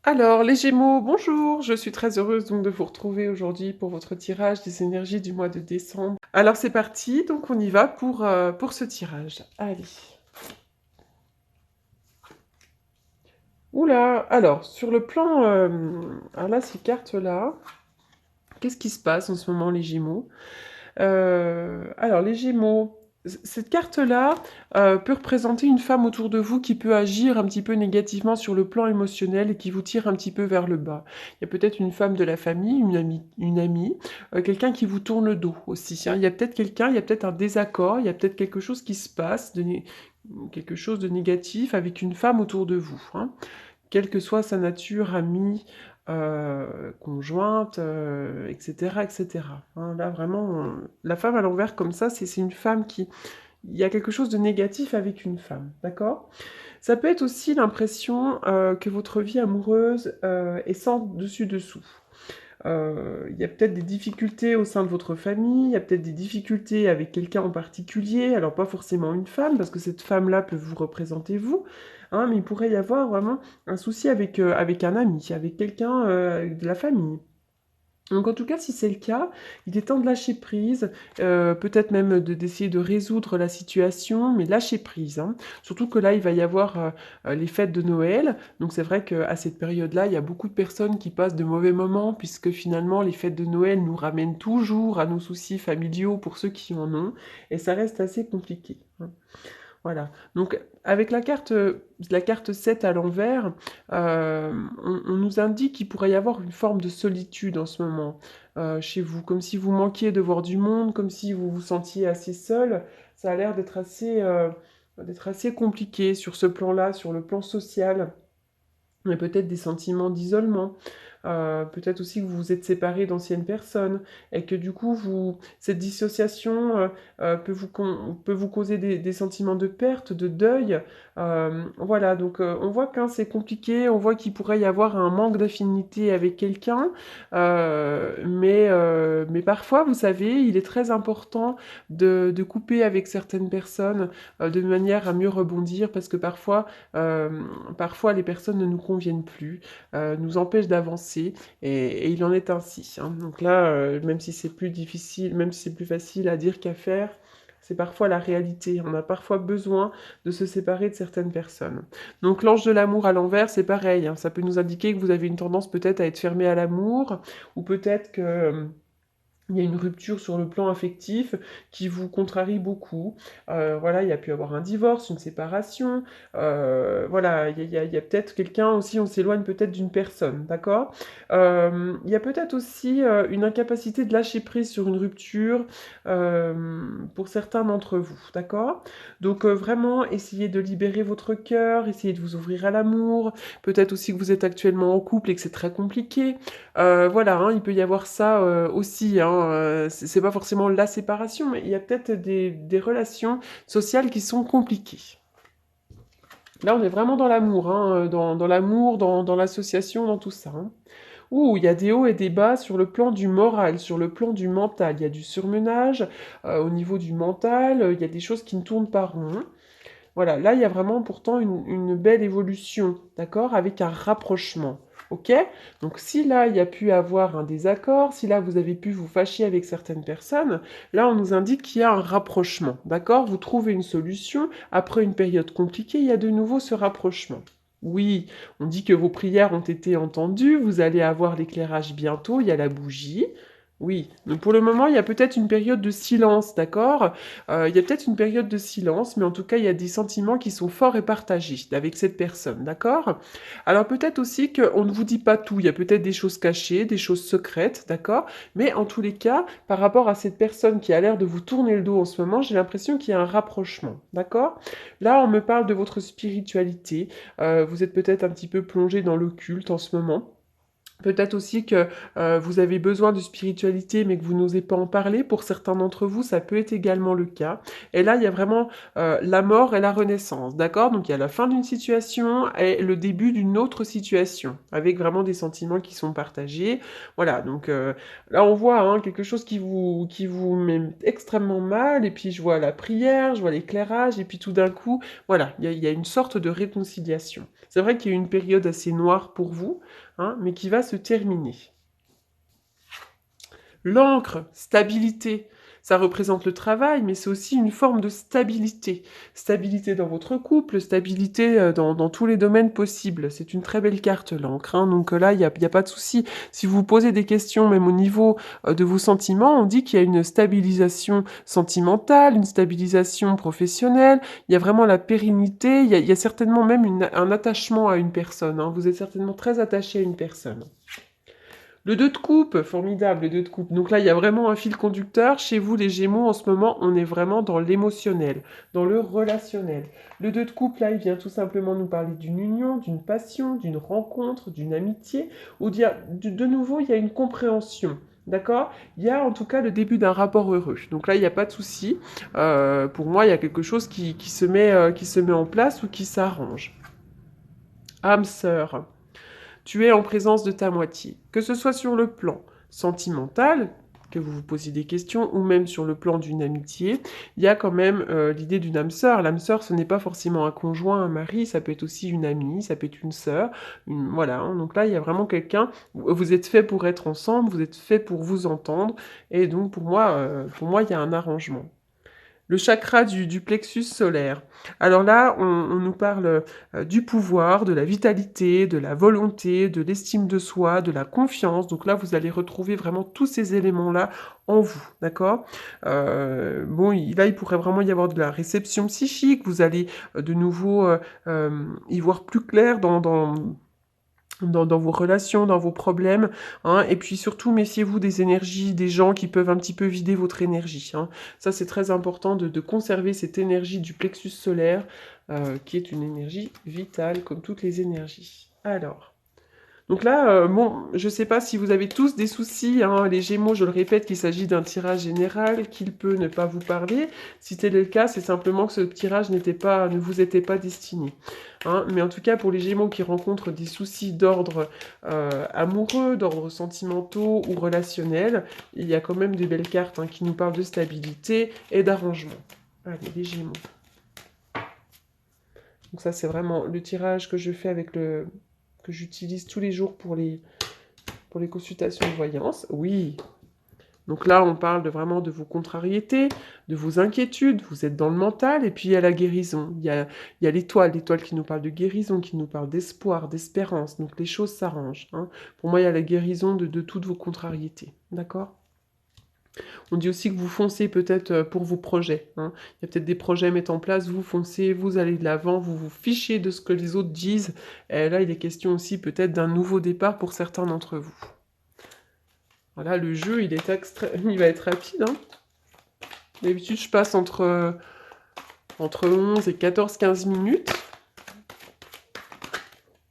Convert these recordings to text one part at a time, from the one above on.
Alors, les Gémeaux, bonjour! Je suis très heureuse donc de vous retrouver aujourd'hui pour votre tirage des énergies du mois de décembre. Alors c'est parti, donc on y va pour ce tirage. Allez. Oula! Alors, sur le plan... alors là, ces cartes-là, qu'est-ce qui se passe en ce moment, les Gémeaux? Alors, les Gémeaux, cette carte-là peut représenter une femme autour de vous qui peut agir un petit peu négativement sur le plan émotionnel et qui vous tire un petit peu vers le bas. Il y a peut-être une femme de la famille, une amie, quelqu'un qui vous tourne le dos aussi, hein. Il y a peut-être quelqu'un, il y a peut-être un désaccord, il y a peut-être quelque chose qui se passe, quelque chose de négatif avec une femme autour de vous, hein. Quelle que soit sa nature, amie, conjointe, etc., etc., hein. Là, vraiment, la femme à l'envers comme ça, c'est une femme qui... Il y a quelque chose de négatif avec une femme, d'accord? Ça peut être aussi l'impression que votre vie amoureuse est sans dessus-dessous. Il y a peut-être des difficultés au sein de votre famille, il y a peut-être des difficultés avec quelqu'un en particulier, alors pas forcément une femme, parce que cette femme-là peut vous représenter vous, hein, mais il pourrait y avoir vraiment un souci avec un ami, avec quelqu'un de la famille. Donc en tout cas, si c'est le cas, il est temps de lâcher prise, peut-être même d'essayer de résoudre la situation, mais lâcher prise, hein. Surtout que là, il va y avoir les fêtes de Noël, donc c'est vrai qu'à cette période-là, il y a beaucoup de personnes qui passent de mauvais moments, puisque finalement, les fêtes de Noël nous ramènent toujours à nos soucis familiaux pour ceux qui en ont, et ça reste assez compliqué, hein. Voilà. Donc, avec la carte 7 à l'envers, on nous indique qu'il pourrait y avoir une forme de solitude en ce moment chez vous, comme si vous manquiez de voir du monde, comme si vous vous sentiez assez seul. Ça a l'air d'être assez compliqué sur ce plan-là, sur le plan social. Il y a peut-être des sentiments d'isolement. Peut-être aussi que vous vous êtes séparés d'anciennes personnes et que du coup, cette dissociation peut vous causer des sentiments de perte, de deuil. Voilà, donc on voit que c'est compliqué, on voit qu'il pourrait y avoir un manque d'affinité avec quelqu'un, mais parfois, vous savez, il est très important de couper avec certaines personnes de manière à mieux rebondir parce que parfois les personnes ne nous conviennent plus, nous empêchent d'avancer, et il en est ainsi, hein. Donc là, même si c'est plus difficile, même si c'est plus facile à dire qu'à faire, c'est parfois la réalité. On a parfois besoin de se séparer de certaines personnes. Donc l'ange de l'amour à l'envers, c'est pareil, hein. Ça peut nous indiquer que vous avez une tendance peut-être à être fermé à l'amour, ou peut-être que il y a une rupture sur le plan affectif qui vous contrarie beaucoup. Voilà, il y a pu avoir un divorce, une séparation. Voilà, il y a peut-être quelqu'un aussi, on s'éloigne peut-être d'une personne, d'accord? Il y a peut-être aussi une incapacité de lâcher prise sur une rupture pour certains d'entre vous, d'accord? Donc vraiment, essayez de libérer votre cœur, essayez de vous ouvrir à l'amour. Peut-être aussi que vous êtes actuellement en couple et que c'est très compliqué. Voilà, hein, il peut y avoir ça aussi, hein, c'est pas forcément la séparation, mais il y a peut-être des relations sociales qui sont compliquées. Là, on est vraiment dans l'amour, hein, dans l'amour, dans l'association, dans tout ça, hein. Ouh, il y a des hauts et des bas sur le plan du moral, sur le plan du mental. Il y a du surmenage au niveau du mental, il y a des choses qui ne tournent pas rond. Voilà, là, il y a vraiment pourtant une belle évolution, d'accord, avec un rapprochement. Ok? Donc si là, il y a pu avoir un désaccord, si là, vous avez pu vous fâcher avec certaines personnes, là, on nous indique qu'il y a un rapprochement, d'accord? Vous trouvez une solution, après une période compliquée, il y a de nouveau ce rapprochement. Oui, on dit que vos prières ont été entendues, vous allez avoir l'éclairage bientôt, il y a la bougie. Oui, donc pour le moment, il y a peut-être une période de silence, d'accord? Il y a peut-être une période de silence, mais en tout cas, il y a des sentiments qui sont forts et partagés avec cette personne, d'accord? Alors peut-être aussi qu'on ne vous dit pas tout, il y a peut-être des choses cachées, des choses secrètes, d'accord? Mais en tous les cas, par rapport à cette personne qui a l'air de vous tourner le dos en ce moment, j'ai l'impression qu'il y a un rapprochement, d'accord? Là, on me parle de votre spiritualité, vous êtes peut-être un petit peu plongé dans l'occulte en ce moment. Peut-être aussi que vous avez besoin de spiritualité, mais que vous n'osez pas en parler. Pour certains d'entre vous, ça peut être également le cas. Et là, il y a vraiment la mort et la renaissance, d'accord? Donc, il y a la fin d'une situation et le début d'une autre situation, avec vraiment des sentiments qui sont partagés. Voilà, donc là, on voit hein, quelque chose qui vous met extrêmement mal, et puis je vois la prière, je vois l'éclairage, et puis tout d'un coup, voilà, il y a une sorte de réconciliation. C'est vrai qu'il y a eu une période assez noire pour vous, hein, mais qui va se terminer. L'encre, stabilité, ça représente le travail, mais c'est aussi une forme de stabilité. Stabilité dans votre couple, stabilité dans tous les domaines possibles. C'est une très belle carte, l'encre. Hein, donc là, il y a pas de souci. Si vous vous posez des questions, même au niveau de vos sentiments, on dit qu'il y a une stabilisation sentimentale, une stabilisation professionnelle. Il y a vraiment la pérennité. Il y a certainement même un attachement à une personne. Hein. Vous êtes certainement très attaché à une personne. Le 2 de coupe, formidable, le 2 de coupe. Donc là, il y a vraiment un fil conducteur. Chez vous, les Gémeaux, en ce moment, on est vraiment dans l'émotionnel, dans le relationnel. Le 2 de coupe, là, il vient tout simplement nous parler d'une union, d'une passion, d'une rencontre, d'une amitié, où de nouveau, il y a une compréhension. D'accord? Il y a en tout cas le début d'un rapport heureux. Donc là, il n'y a pas de souci. Pour moi, il y a quelque chose qui se met en place ou qui s'arrange. Âme sœur. Tu es en présence de ta moitié. Que ce soit sur le plan sentimental, que vous vous posiez des questions, ou même sur le plan d'une amitié, il y a quand même l'idée d'une âme sœur. L'âme sœur, ce n'est pas forcément un conjoint, un mari, ça peut être aussi une amie, ça peut être une sœur. Voilà, hein. Donc là, il y a vraiment quelqu'un, vous êtes fait pour être ensemble, vous êtes fait pour vous entendre, et donc pour moi, il y a un arrangement. Le chakra du plexus solaire. Alors là, on nous parle du pouvoir, de la vitalité, de la volonté, de l'estime de soi, de la confiance. Donc là, vous allez retrouver vraiment tous ces éléments-là en vous, d'accord? Bon, là, il pourrait vraiment y avoir de la réception psychique. Vous allez de nouveau y voir plus clair dans vos relations, dans vos problèmes, hein, et puis surtout méfiez-vous des énergies des gens qui peuvent un petit peu vider votre énergie. Hein. Ça c'est très important de conserver cette énergie du plexus solaire, qui est une énergie vitale comme toutes les énergies. Alors, donc là, bon, je ne sais pas si vous avez tous des soucis, hein, les Gémeaux, je le répète, qu'il s'agit d'un tirage général, qu'il peut ne pas vous parler. Si tel est le cas, c'est simplement que ce tirage ne vous était pas destiné. Hein. Mais en tout cas, pour les Gémeaux qui rencontrent des soucis d'ordre amoureux, d'ordre sentimentaux ou relationnel, il y a quand même des belles cartes hein, qui nous parlent de stabilité et d'arrangement. Allez, les Gémeaux. Donc ça, c'est vraiment le tirage que je fais avec que j'utilise tous les jours pour les consultations de voyance. Oui. Donc là, on parle vraiment de vos contrariétés, de vos inquiétudes. Vous êtes dans le mental et puis il y a la guérison. Il y a l'étoile qui nous parle de guérison, qui nous parle d'espoir, d'espérance. Donc les choses s'arrangent. Hein. Pour moi, il y a la guérison de toutes vos contrariétés. D'accord? On dit aussi que vous foncez peut-être pour vos projets. Hein. Il y a peut-être des projets à mettre en place, vous foncez, vous allez de l'avant, vous vous fichez de ce que les autres disent. Et là, il est question aussi peut-être d'un nouveau départ pour certains d'entre vous. Voilà, le jeu, il va être rapide. Hein. D'habitude, je passe entre 11 et 14-15 minutes.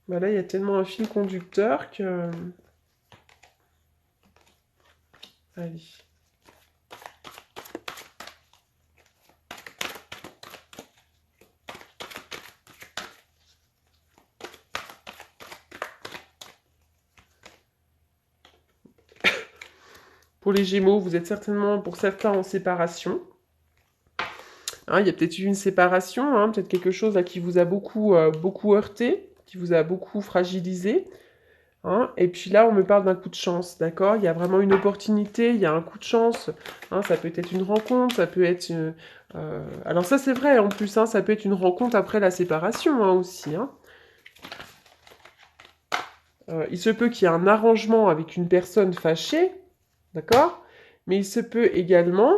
Là, il y a tellement un fil conducteur que... Allez. Pour les Gémeaux, vous êtes certainement, pour certains, en séparation. Hein, il y a peut-être eu une séparation, hein, peut-être quelque chose là, qui vous a beaucoup heurté, qui vous a beaucoup fragilisé. Hein, et puis là, on me parle d'un coup de chance, d'accord? Il y a vraiment une opportunité, il y a un coup de chance. Hein, ça peut être une rencontre, ça peut être... alors ça, c'est vrai, en plus, hein, ça peut être une rencontre après la séparation hein, aussi. Hein. Il se peut qu'il y ait un arrangement avec une personne fâchée, d'accord? Mais il se peut également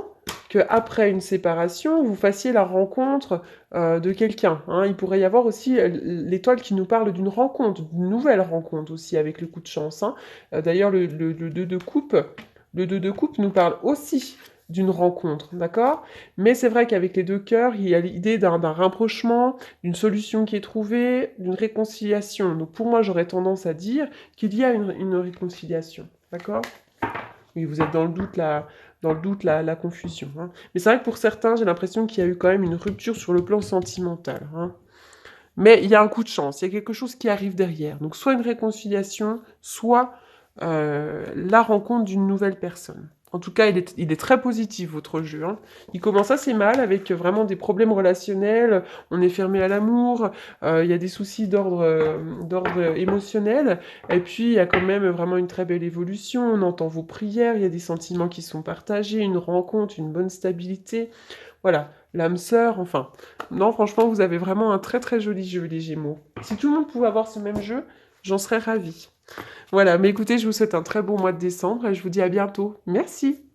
qu'après une séparation, vous fassiez la rencontre de quelqu'un. Hein. Il pourrait y avoir aussi l'étoile qui nous parle d'une rencontre, d'une nouvelle rencontre aussi avec le coup de chance. Hein. D'ailleurs, le 2 de coupe nous parle aussi d'une rencontre, d'accord? Mais c'est vrai qu'avec les deux cœurs, il y a l'idée d'un rapprochement, d'une solution qui est trouvée, d'une réconciliation. Donc pour moi, j'aurais tendance à dire qu'il y a une réconciliation, d'accord? Oui, vous êtes dans le doute, la confusion, hein. Mais c'est vrai que pour certains, j'ai l'impression qu'il y a eu quand même une rupture sur le plan sentimental, hein. Mais il y a un coup de chance, il y a quelque chose qui arrive derrière. Donc soit une réconciliation, soit la rencontre d'une nouvelle personne. En tout cas, il est très positif, votre jeu, hein. Il commence assez mal, avec vraiment des problèmes relationnels, on est fermé à l'amour, il y a des soucis d'ordre émotionnel, et puis il y a quand même vraiment une très belle évolution, on entend vos prières, il y a des sentiments qui sont partagés, une rencontre, une bonne stabilité. Voilà, l'âme sœur, enfin. Non, franchement, vous avez vraiment un très très joli jeu, les Gémeaux. Si tout le monde pouvait avoir ce même jeu, j'en serais ravie. Voilà, mais écoutez, je vous souhaite un très bon mois de décembre et je vous dis à bientôt. Merci.